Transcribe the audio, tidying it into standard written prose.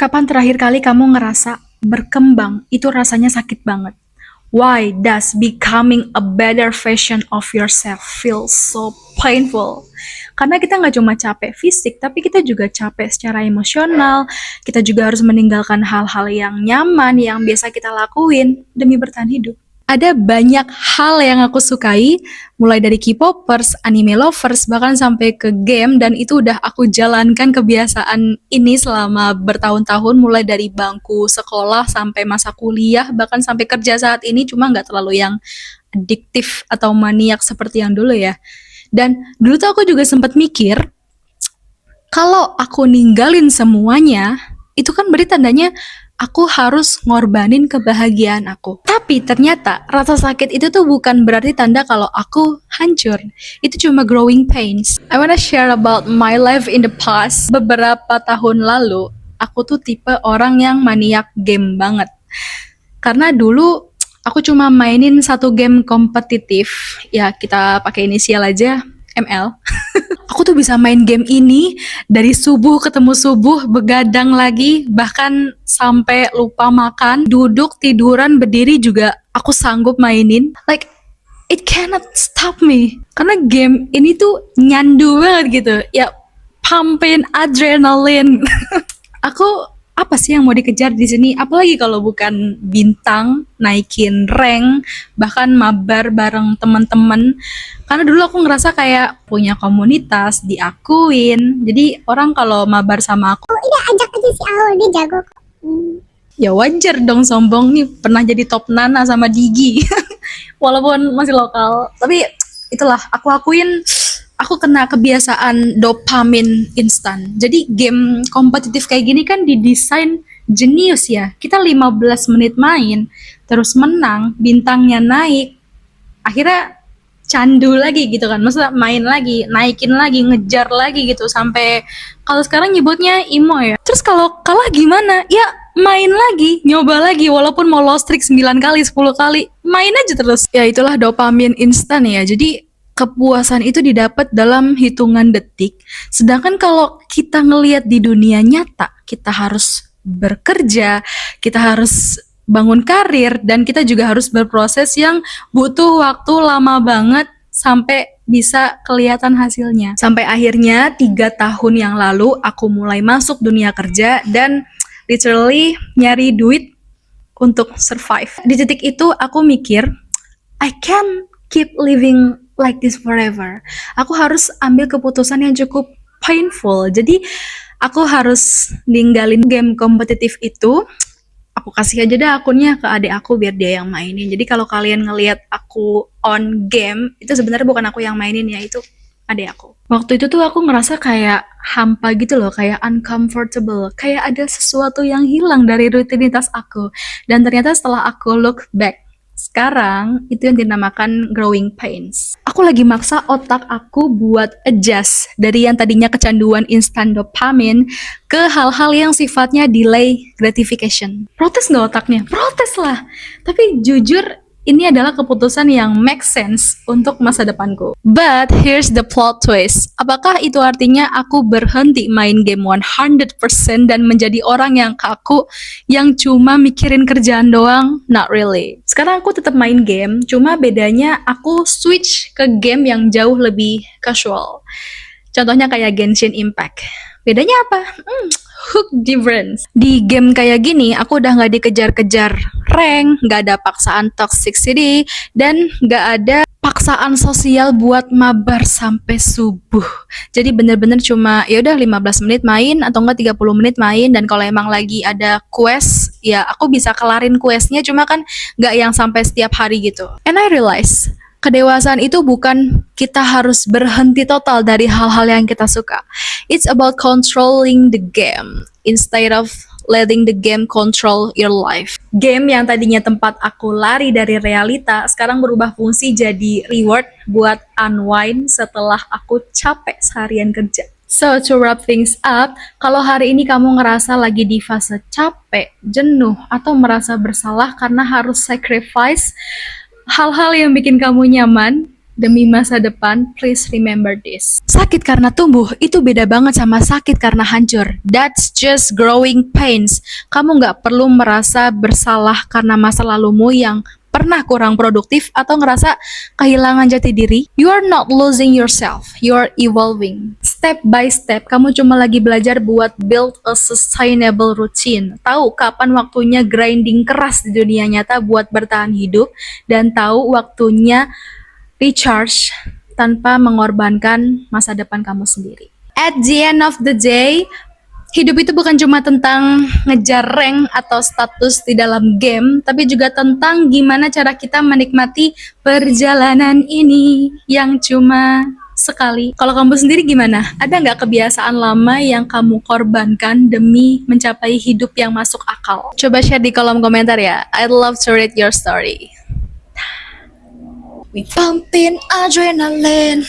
Kapan terakhir kali kamu ngerasa berkembang itu rasanya sakit banget? Why does becoming a better version of yourself feel so painful? Karena kita nggak cuma capek fisik, tapi kita juga capek secara emosional. Kita juga harus meninggalkan hal-hal yang nyaman, yang biasa kita lakuin demi bertahan hidup. Ada banyak hal yang aku sukai, mulai dari K-popers, anime lovers, bahkan sampai ke game, dan itu udah aku jalankan kebiasaan ini selama bertahun-tahun, mulai dari bangku sekolah sampai masa kuliah, bahkan sampai kerja saat ini, cuma nggak terlalu yang adiktif atau maniak seperti yang dulu ya. Dan dulu tuh aku juga sempat mikir, kalau aku ninggalin semuanya, itu kan berarti tandanya aku harus ngorbanin kebahagiaan aku. Tapi ternyata rasa sakit itu tuh bukan berarti tanda kalau aku hancur. Itu cuma growing pains. I wanna share about my life in the past. Beberapa tahun lalu, aku tuh tipe orang yang maniak game banget. Karena dulu aku cuma mainin satu game kompetitif. Ya kita pakai inisial aja, ML. Aku tuh bisa main game ini dari subuh ketemu subuh, begadang lagi, bahkan sampai lupa makan, duduk, tiduran, berdiri juga aku sanggup mainin. Like, it cannot stop me. Karena game ini tuh nyandu banget gitu. Ya, pumpin adrenalin. Aku apa sih yang mau dikejar di sini? Apalagi kalau bukan bintang, naikin rank, bahkan mabar bareng teman-teman. Karena dulu aku ngerasa kayak punya komunitas, diakuin. Jadi orang kalau mabar sama aku, Iya, ajak aja si Aul, dia jago kok. ya wajar dong sombong nih pernah jadi top Nana sama Digi. Walaupun masih lokal. Tapi itulah aku akuin aku kena kebiasaan dopamin instan. Jadi game kompetitif kayak gini kan didesain jenius ya. Kita 15 menit main, terus menang, bintangnya naik. Akhirnya candu lagi gitu kan. Maksudnya main lagi, naikin lagi, ngejar lagi gitu sampai kalau sekarang nyebutnya imo ya. Terus kalau kalah gimana? Ya main lagi, nyoba lagi walaupun mau lost streak 9 kali, 10 kali, main aja terus. Ya itulah dopamin instan ya. Jadi kepuasan itu didapat dalam hitungan detik. Sedangkan kalau kita ngelihat di dunia nyata, kita harus bekerja, kita harus bangun karir, dan kita juga harus berproses yang butuh waktu lama banget sampai bisa kelihatan hasilnya. Sampai akhirnya 3 tahun yang lalu aku mulai masuk dunia kerja dan literally nyari duit untuk survive. Di titik itu aku mikir, I can't keep living like this forever. Aku harus ambil keputusan yang cukup painful. Jadi aku harus ninggalin game kompetitif itu. Aku kasih aja deh akunnya ke adik aku biar dia yang mainin. Jadi kalau kalian ngelihat aku on game, itu sebenarnya bukan aku yang mainin ya, itu adik aku. Waktu itu tuh aku ngerasa kayak hampa gitu loh, kayak uncomfortable, kayak ada sesuatu yang hilang dari rutinitas aku. Dan ternyata setelah aku look back, sekarang itu yang dinamakan growing pains. Aku lagi maksa otak aku buat adjust dari yang tadinya kecanduan instant dopamine ke hal-hal yang sifatnya delay gratification. Protes nggak otaknya? Protes lah. Tapi jujur ini adalah keputusan yang make sense untuk masa depanku. But here's the plot twist. Apakah itu artinya aku berhenti main game 100% dan menjadi orang yang kaku, yang cuma mikirin kerjaan doang? Not really. Sekarang aku tetap main game, cuma bedanya aku switch ke game yang jauh lebih casual. Contohnya kayak Genshin Impact. Bedanya apa? Hook difference. Di game kayak gini, aku udah nggak dikejar-kejar rank, nggak ada paksaan toxicity, dan nggak ada paksaan sosial buat mabar sampai subuh. Jadi bener-bener cuma ya udah 15 menit main atau enggak 30 menit main, dan kalau emang lagi ada quest, ya aku bisa kelarin questnya, cuma kan nggak yang sampai setiap hari gitu. And I realize kedewasaan itu bukan kita harus berhenti total dari hal-hal yang kita suka. It's about controlling the game instead of letting the game control your life. Game yang tadinya tempat aku lari dari realita, sekarang berubah fungsi jadi reward buat unwind setelah aku capek seharian kerja. So to wrap things up, kalau hari ini kamu ngerasa lagi di fase capek, jenuh, atau merasa bersalah karena harus sacrifice hal-hal yang bikin kamu nyaman, demi masa depan, please remember this. Sakit karena tumbuh itu beda banget sama sakit karena hancur. That's just growing pains. Kamu nggak perlu merasa bersalah karena masa lalumu yang pernah kurang produktif atau ngerasa kehilangan jati diri. You are not losing yourself, you are evolving. Step by step, kamu cuma lagi belajar buat build a sustainable routine. Tahu kapan waktunya grinding keras di dunia nyata buat bertahan hidup, dan tahu waktunya recharge tanpa mengorbankan masa depan kamu sendiri. At the end of the day, hidup itu bukan cuma tentang ngejar rank atau status di dalam game, tapi juga tentang gimana cara kita menikmati perjalanan ini yang cuma sekali. Kalau kamu sendiri gimana? Ada nggak kebiasaan lama yang kamu korbankan demi mencapai hidup yang masuk akal? Coba share di kolom komentar ya. I'd love to read your story. We pumping adrenaline.